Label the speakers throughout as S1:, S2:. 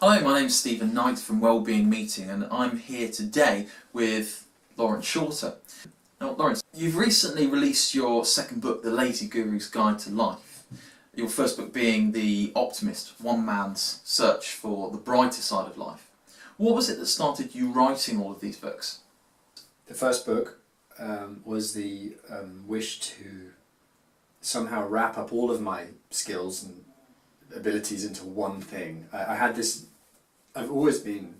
S1: Hello, my name's Stephen Knight from Wellbeing Meeting, and I'm here today with Laurence Shorter. Now, Laurence, you've recently released your second book, The Lazy Guru's Guide to Life. Your first book being The Optimist, One Man's Search for the Brighter Side of Life. What was it that started you writing all of these books?
S2: The first book was the wish to somehow wrap up all of my skills and abilities into one thing. I've always been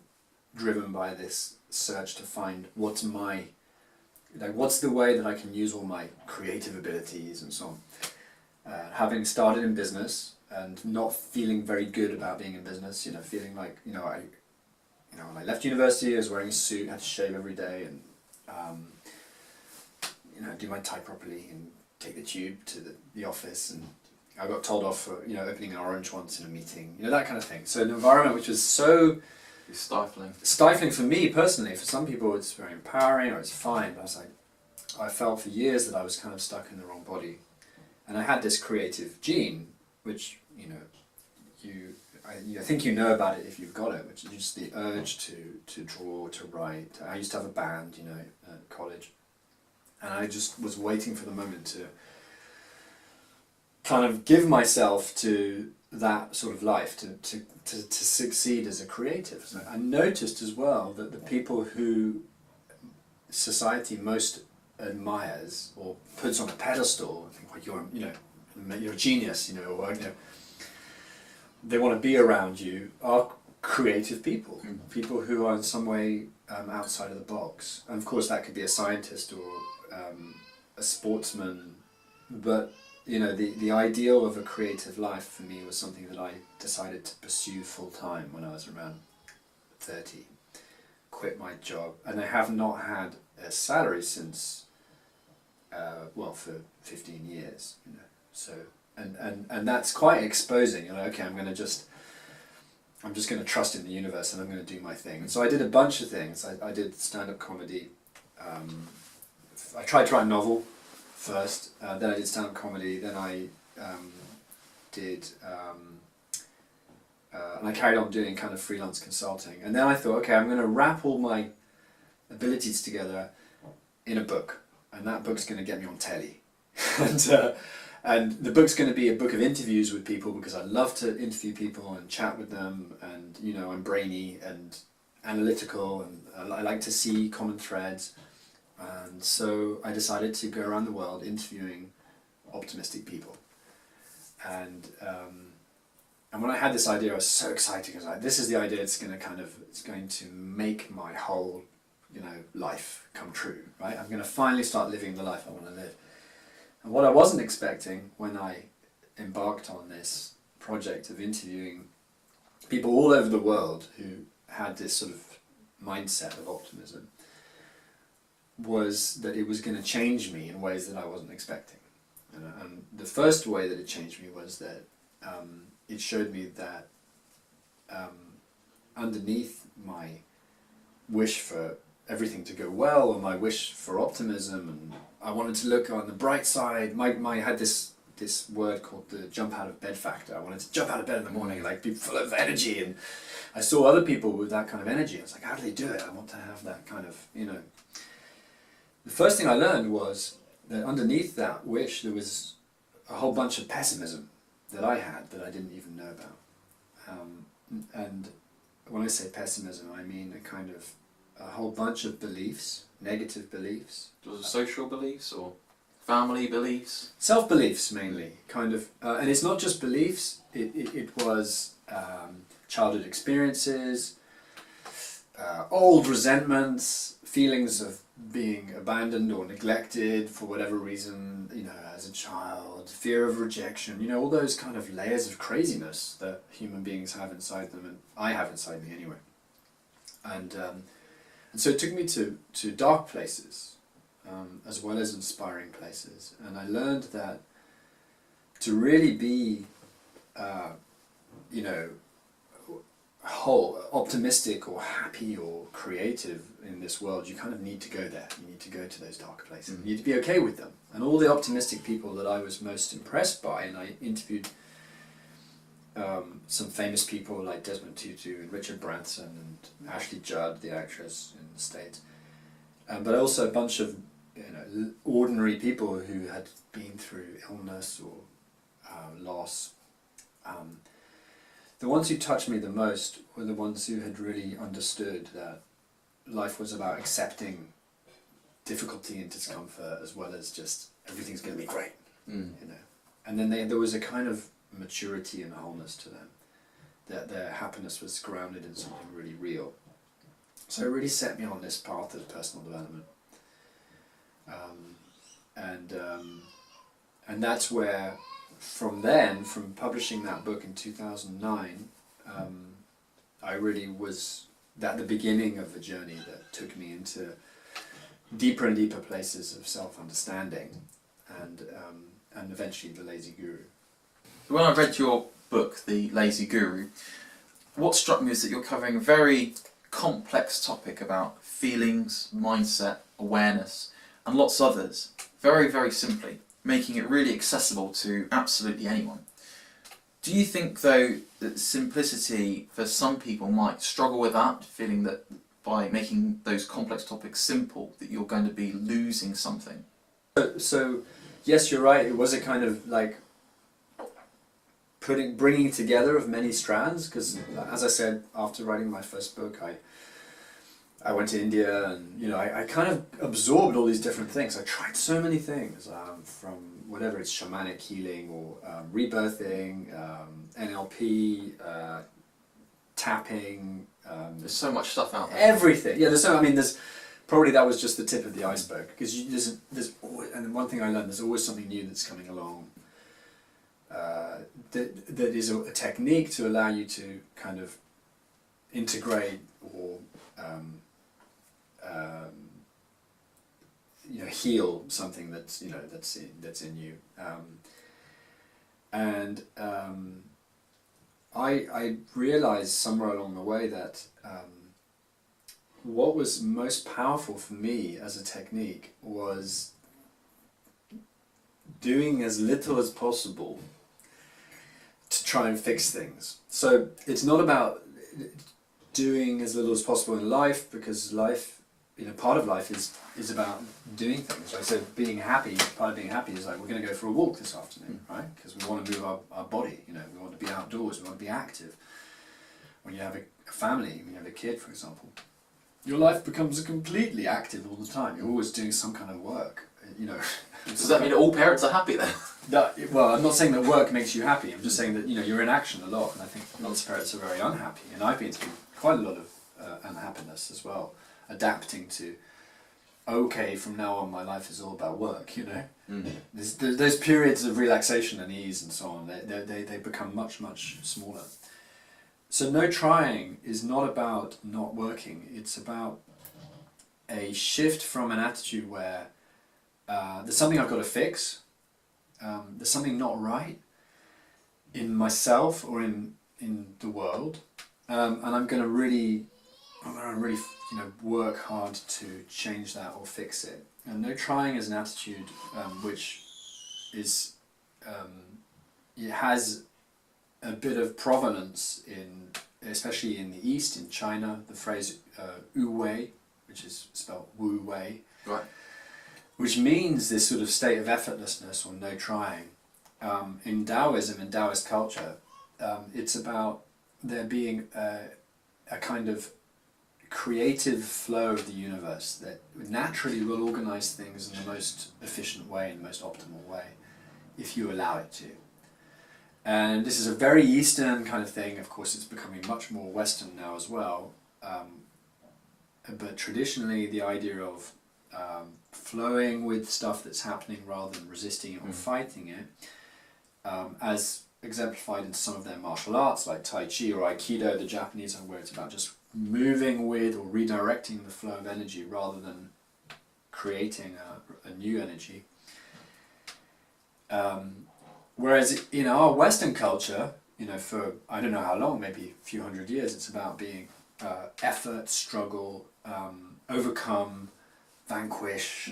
S2: driven by this search to find what's the way that I can use all my creative abilities and so on. Having started in business and not feeling very good about being in business, feeling like, when I left university I was wearing a suit, had to shave every day and, do my tie properly and take the tube to the office, and I got told off for opening an orange once in a meeting, that kind of thing. So an environment which was so stifling for me personally. For some people it's very empowering or it's fine, but I felt for years that I was kind of stuck in the wrong body. And I had this creative gene, which I think you know about it if you've got it, which is just the urge to draw, to write. I used to have a band, at college, and I just was waiting for the moment to kind of give myself to that sort of life, to succeed as a creative. So I noticed as well that the people who society most admires or puts on a pedestal, I think, well, you're a genius, or they want to be around you, are creative people, people who are in some way outside of the box. And of course that could be a scientist or a sportsman, but the ideal of a creative life for me was something that I decided to pursue full time when I was around 30. Quit my job, and I have not had a salary since, for 15 years, So, and that's quite exposing. Okay, I'm just going to trust in the universe and I'm going to do my thing. And so I did a bunch of things. I did stand-up comedy. I tried to write a novel first, then I did stand-up comedy, then I and I carried on doing kind of freelance consulting. And then I thought, okay, I'm going to wrap all my abilities together in a book, and that book's going to get me on telly. And the book's going to be a book of interviews with people, because I love to interview people and chat with them, and I'm brainy and analytical, and I like to see common threads. And so I decided to go around the world interviewing optimistic people. And when I had this idea, I was so excited, because this is the idea. It's going to make my whole life come true, right? I'm going to finally start living the life I want to live. And what I wasn't expecting when I embarked on this project of interviewing people all over the world who had this sort of mindset of optimism was that it was going to change me in ways that I wasn't expecting. And the first way that it changed me was that it showed me that underneath my wish for everything to go well, or my wish for optimism, and I wanted to look on the bright side. I had this word called the jump out of bed factor. I wanted to jump out of bed in the morning, be full of energy, and I saw other people with that kind of energy. I was like, how do they do it? I want to have that kind of, The first thing I learned was that underneath that wish there was a whole bunch of pessimism that I had that I didn't even know about. And when I say pessimism, I mean a whole bunch of beliefs, negative beliefs.
S1: Was it social beliefs or family beliefs?
S2: Self-beliefs mainly, and it's not just beliefs, it was childhood experiences, old resentments, feelings of being abandoned or neglected for whatever reason, as a child, fear of rejection, all those kind of layers of craziness that human beings have inside them, and I have inside me anyway. And so it took me to dark places, as well as inspiring places. And I learned that to really be, whole, optimistic or happy or creative in this world, you kind of need to go there. You need to go to those dark places. You need to be okay with them. And all the optimistic people that I was most impressed by, and I interviewed some famous people like Desmond Tutu and Richard Branson and Ashley Judd, the actress in the States, but also a bunch of ordinary people who had been through illness or loss. The ones who touched me the most were the ones who had really understood that life was about accepting difficulty and discomfort as well as just everything's going to be great, And then there was a kind of maturity and wholeness to them, that their happiness was grounded in something really real. So it really set me on this path of personal development. And that's where, from publishing that book in 2009, I really was at the beginning of a journey that took me into deeper and deeper places of self-understanding, and eventually the Lazy Guru.
S1: When I read your book, The Lazy Guru, what struck me is that you're covering a very complex topic about feelings, mindset, awareness, and lots of others, very, very simply, making it really accessible to absolutely anyone. Do you think, though, that simplicity for some people might struggle with that, feeling that by making those complex topics simple, that you're going to be losing something?
S2: So yes, you're right, it was a kind of like bringing together of many strands, because as I said, after writing my first book, I went to India, and I kind of absorbed all these different things. I tried so many things, from whatever it's shamanic healing or rebirthing, NLP, tapping.
S1: There's so much stuff out there.
S2: Everything. Yeah, there's probably that was just the tip of the iceberg, because there's always, and one thing I learned, there's always something new that's coming along. That is a technique to allow you to kind of integrate or heal something that's that's in you, I realized somewhere along the way that what was most powerful for me as a technique was doing as little as possible to try and fix things. So it's not about doing as little as possible in life, because life, part of life is about doing things, right? So being happy, part of being happy is like, we're going to go for a walk this afternoon, right? Because we want to move our body, we want to be outdoors, we want to be active. When you have a family, when you have a kid, for example, your life becomes completely active all the time. You're always doing some kind of work,
S1: Does that mean all parents are happy then?
S2: Well, I'm not saying that work makes you happy. I'm just saying that you're in action a lot, and I think lots of parents are very unhappy, and I've been through quite a lot of unhappiness as well, adapting to, okay, from now on my life is all about work. There's those periods of relaxation and ease and so on. They become much smaller. So no trying is not about not working. It's about a shift from an attitude where there's something I've got to fix. There's something not right in myself or in the world, and I'm going to really work hard to change that or fix it. And no trying is an attitude which is it has a bit of provenance especially in the East, in China, the phrase wu wei, which is spelled wu wei.
S1: Right.
S2: Which means this sort of state of effortlessness or no trying. In Taoism, in Taoist culture, it's about there being a kind of creative flow of the universe that naturally will organize things in the most efficient way, in the most optimal way, if you allow it to. And this is a very Eastern kind of thing. Of course, it's becoming much more Western now as well. But traditionally, the idea of flowing with stuff that's happening rather than resisting it or fighting it, as exemplified in some of their martial arts like Tai Chi or Aikido, the Japanese, where it's about just moving with or redirecting the flow of energy rather than creating a new energy. Whereas in our Western culture, for I don't know how long, maybe a few hundred years, it's about being effort, struggle, overcome, vanquish,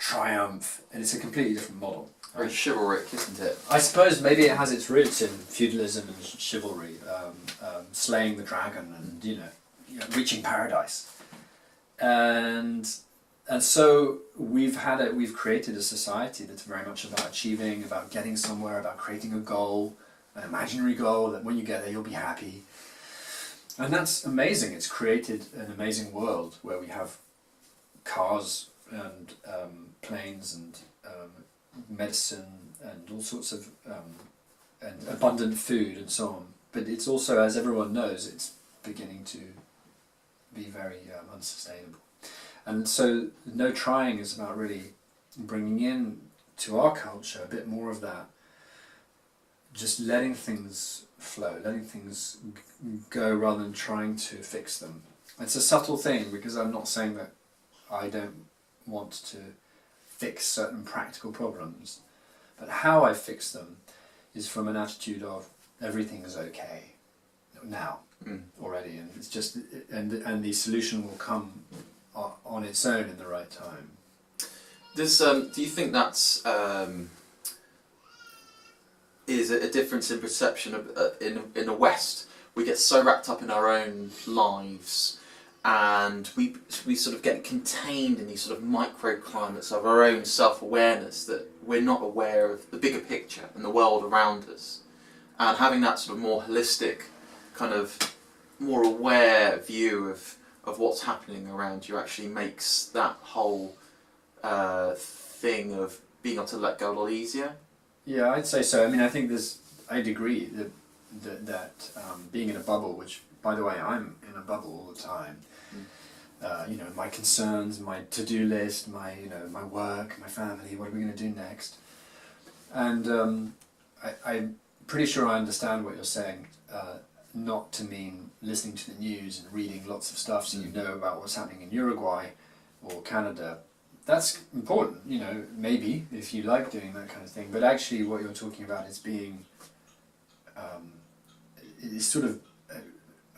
S2: triumph, and it's a completely different model.
S1: Very chivalric, isn't it?
S2: I suppose maybe it has its roots in feudalism and chivalry, slaying the dragon and reaching paradise, and so we've created a society that's very much about achieving, about getting somewhere, about creating a goal, an imaginary goal that when you get there you'll be happy, and that's amazing. It's created an amazing world where we have cars and planes and medicine and all sorts of and abundant food and so on. But it's also, as everyone knows, it's beginning to be very unsustainable. And so no trying is about really bringing in to our culture a bit more of that, just letting things flow, letting things go rather than trying to fix them. It's a subtle thing, because I'm not saying that I don't want to fix certain practical problems, but how I fix them is from an attitude of everything is okay now already, and it's just and the solution will come on its own in the right time.
S1: Do you think that's is a difference in perception of, in the West? We get so wrapped up in our own lives, and we sort of get contained in these sort of microclimates of our own self-awareness, that we're not aware of the bigger picture and the world around us. And having that sort of more holistic, kind of more aware view of what's happening around you actually makes that whole thing of being able to let go a lot easier.
S2: Yeah, I'd say so. I mean, I think I'd agree that being in a bubble, which, by the way, I'm in a bubble all the time. My concerns, my to-do list, my work, my family. What are we going to do next? And I'm pretty sure I understand what you're saying. Not to mean listening to the news and reading lots of stuff so you know about what's happening in Uruguay or Canada. That's important, maybe, if you like doing that kind of thing. But actually what you're talking about is being, is sort of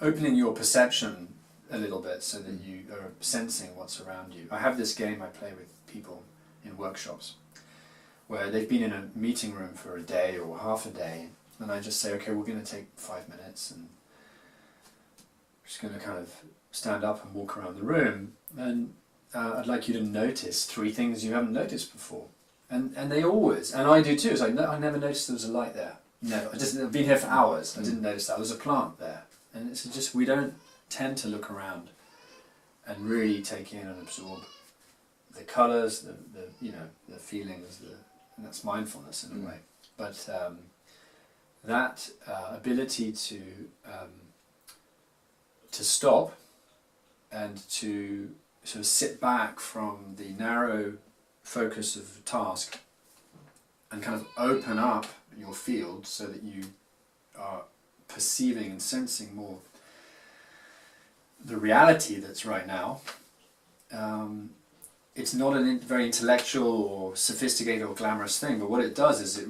S2: opening your perception a little bit so that you are sensing what's around you. I have this game I play with people in workshops where they've been in a meeting room for a day or half a day, and I just say, okay, we're going to take 5 minutes and we're just going to kind of stand up and walk around the room, and I'd like you to notice 3 things you haven't noticed before. And they always, and I do too, it's like, I never noticed there was a light there. No, I've been here for hours, I didn't notice that, there was a plant there. And it's just, we don't tend to look around and really take in and absorb the colours, the feelings, and that's mindfulness in a way. But that ability to stop and to sort of sit back from the narrow focus of the task and kind of open up your field so that you are perceiving and sensing more the reality that's right now. It's not a very intellectual or sophisticated or glamorous thing, but what it does is it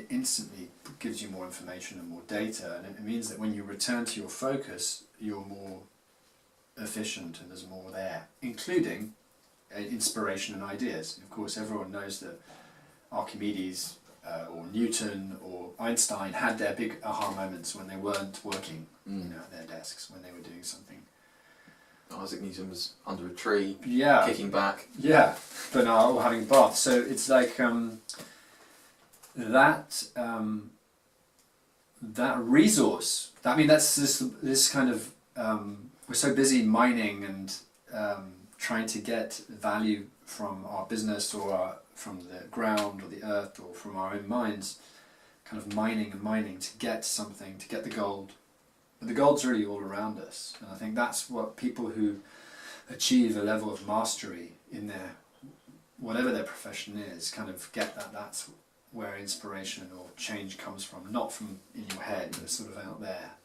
S2: instantly gives you more information and more data, and it means that when you return to your focus, you're more efficient and there's more there, including inspiration and ideas. Of course, everyone knows that Archimedes or Newton or Einstein had their big aha moments when they weren't working at their desks, when they were doing something.
S1: Isaac Newton was under a tree, kicking back. Yeah,
S2: but or having a bath. So it's like that resource. I mean, that's this kind of we're so busy mining and trying to get value from our business or from the ground or the earth or from our own minds, kind of mining and mining to get something, to get the gold. But the gold's really all around us, and I think that's what people who achieve a level of mastery in their, whatever their profession is, kind of get that that's where inspiration or change comes from, not from in your head, but sort of out there.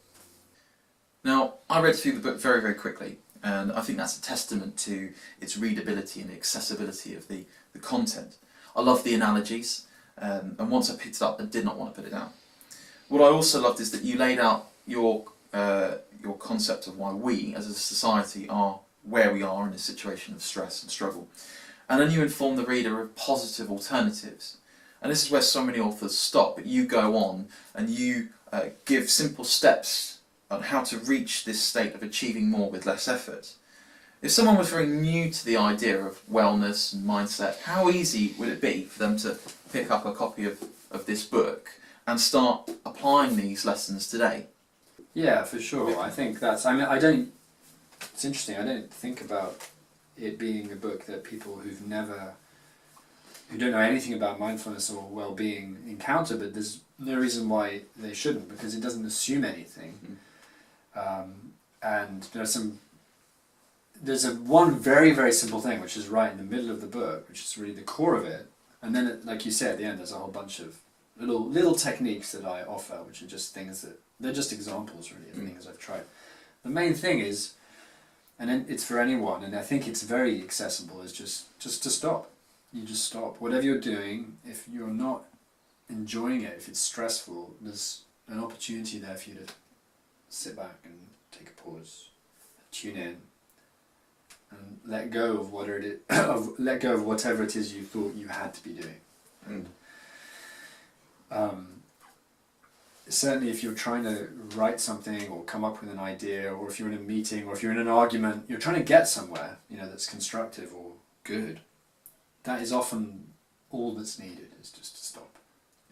S1: Now, I read through the book very, very quickly, and I think that's a testament to its readability and the accessibility of the content. I love the analogies, and once I picked it up, I did not want to put it down. What I also loved is that you laid out your concept of why we, as a society, are where we are in a situation of stress and struggle. And then you inform the reader of positive alternatives. And this is where so many authors stop, but you go on and you give simple steps on how to reach this state of achieving more with less effort. If someone was very new to the idea of wellness and mindset, how easy would it be for them to pick up a copy of this book and start applying these lessons today?
S2: Yeah, for sure. I think that's, it's interesting, I don't think about it being a book that people who don't know anything about mindfulness or well-being encounter, but there's no reason why they shouldn't, because it doesn't assume anything. And there's one very, very simple thing which is right in the middle of the book, which is really the core of it, and then like you say at the end, there's a whole bunch of little techniques that I offer, which are just things that they're just examples really of things I've tried. The main thing is, and then it's for anyone, and I think it's very accessible, is just to stop. You just stop. Whatever you're doing, if you're not enjoying it, if it's stressful, there's an opportunity there for you to sit back and take a pause, tune in, and let go of let go of whatever it is you thought you had to be doing. Certainly if you're trying to write something or come up with an idea, or if you're in a meeting, or if you're in an argument, you're trying to get somewhere, that's constructive or good, that is often all that's needed, is just to stop.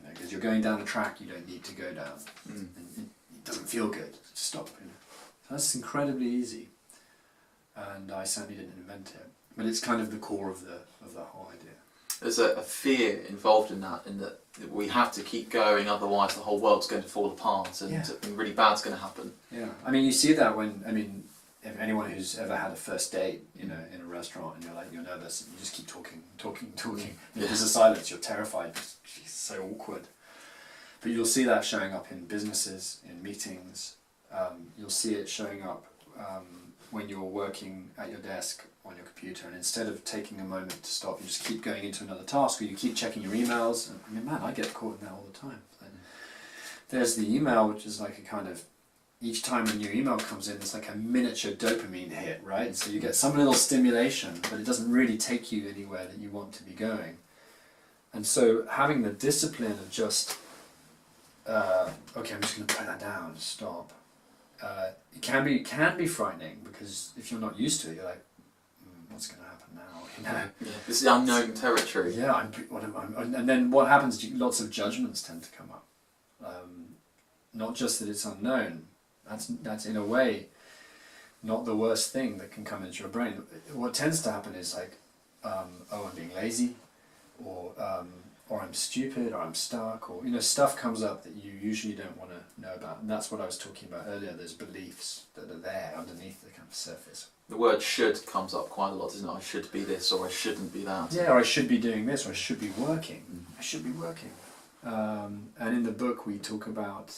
S2: Because you're going down a track you don't need to go down, and it doesn't feel good, just stop. So that's incredibly easy, and I certainly didn't invent it, but it's kind of the core of the whole idea.
S1: There's a fear involved in that we have to keep going, otherwise the whole world's going to fall apart and something really bad's going to happen. Yeah,
S2: you see that if anyone who's ever had a first date, in a restaurant, and you're nervous, and you just keep talking.
S1: Yeah.
S2: There's a silence, you're terrified, it's so awkward. But you'll see that showing up in businesses, in meetings. You'll see it showing up when you're working at your desk on your computer, and instead of taking a moment to stop, you just keep going into another task, or you keep checking your emails. And I get caught in that all the time. There's the email, which is like a kind of, each time a new email comes in, it's like a miniature dopamine hit, right? So you get some little stimulation, but it doesn't really take you anywhere that you want to be going. And so having the discipline of just, okay, I'm just going to put that down, stop. It can be frightening, because if you're not used to it, you're like, what's going to happen now?
S1: Yeah, this is unknown territory.
S2: Yeah, and then what happens? Lots of judgments tend to come up. Not just that it's unknown. That's in a way not the worst thing that can come into your brain. What tends to happen is like, I'm being lazy, or I'm stupid, or I'm stuck, or stuff comes up that you usually don't want to know about. And that's what I was talking about earlier. There's beliefs that are there underneath the kind of surface.
S1: The word "should" comes up quite a lot, doesn't it? I should be this, or I shouldn't be that.
S2: Yeah, or I should be doing this, or I should be working. I should be working. And in the book we talk about,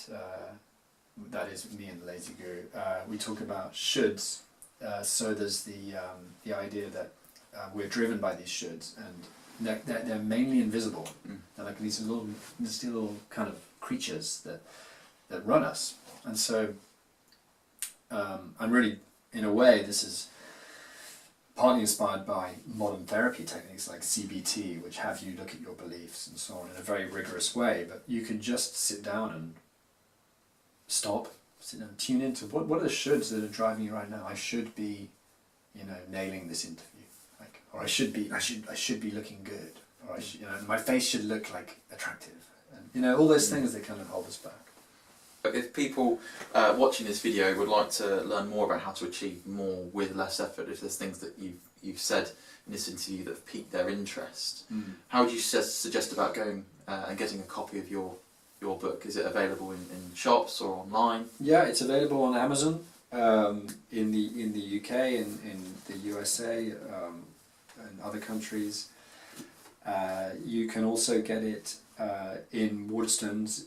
S2: that is me and the Lazy Guru, we talk about shoulds. So there's the idea that we're driven by these shoulds, and they're mainly invisible. They're like these little kind of creatures that run us. And so I'm really, in a way, this is partly inspired by modern therapy techniques like CBT, which have you look at your beliefs and so on in a very rigorous way. But you can just sit down and stop, sit down, tune into what are the shoulds that are driving you right now. I should be, nailing this interview, or I should be looking good, or my face should look like attractive, and all those things that kind of hold us back.
S1: If people watching this video would like to learn more about how to achieve more with less effort, if there's things that you've said in this interview that have piqued their interest, how would you suggest about going and getting a copy of your book? Is it available in shops or online?
S2: Yeah, it's available on Amazon in the UK, in the USA, and other countries. You can also get it in Waterstones,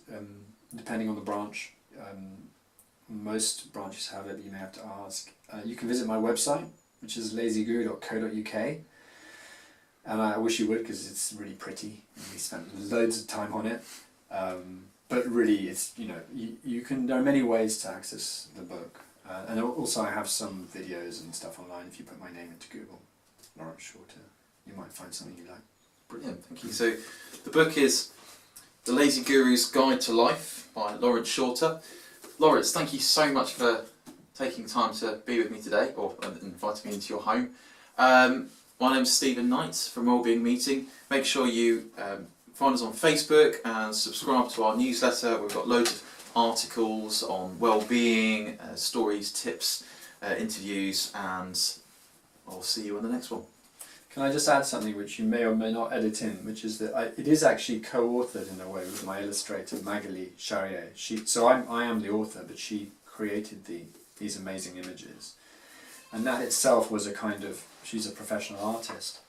S2: depending on the branch. Most branches have it, you may have to ask. You can visit my website, which is lazyguru.co.uk, and I wish you would, because it's really pretty, and we spent loads of time on it. But really, it's you can. There are many ways to access the book, and also I have some videos and stuff online. If you put my name into Google, Laurence Shorter, you might find something you like.
S1: Brilliant, thank you. So the book is The Lazy Guru's Guide to Life by Laurence Shorter. Laurence, thank you so much for taking time to be with me today, or inviting me into your home. My name's Stephen Knight from Wellbeing Meeting. Make sure you find us on Facebook and subscribe to our newsletter. We've got loads of articles on well-being, stories, tips, interviews, and I'll see you on the next one.
S2: Can I just add something which you may or may not edit in, which is that it is actually co-authored in a way with my illustrator Magali Charrier. So I am the author, but she created these amazing images, and that itself was a kind of, she's a professional artist,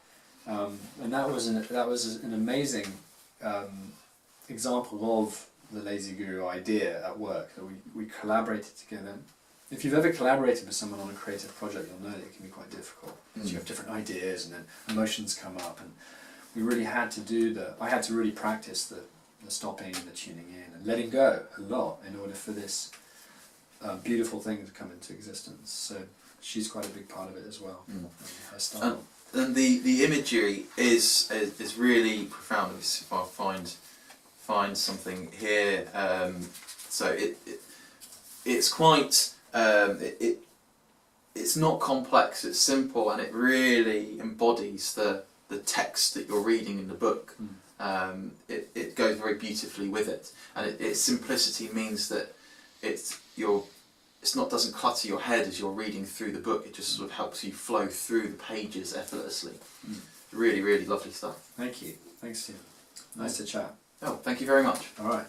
S2: and that was an amazing example of the Lazy Guru idea at work, that we collaborated together. If you've ever collaborated with someone on a creative project, you'll know that it can be quite difficult, because you have different ideas and then emotions come up, and we really had to I had to really practice the stopping and the tuning in and letting go a lot in order for this beautiful thing to come into existence. So she's quite a big part of it as well. Her style.
S1: And the imagery is really profound. If I find something here, so it's quite it's not complex. It's simple, and it really embodies the text that you're reading in the book. It goes very beautifully with it, and its simplicity means that doesn't clutter your head as you're reading through the book. It just sort of helps you flow through the pages effortlessly. Really, really lovely stuff.
S2: Thank you. Thanks, Stephen. Nice to chat.
S1: Oh, thank you very much.
S2: All right.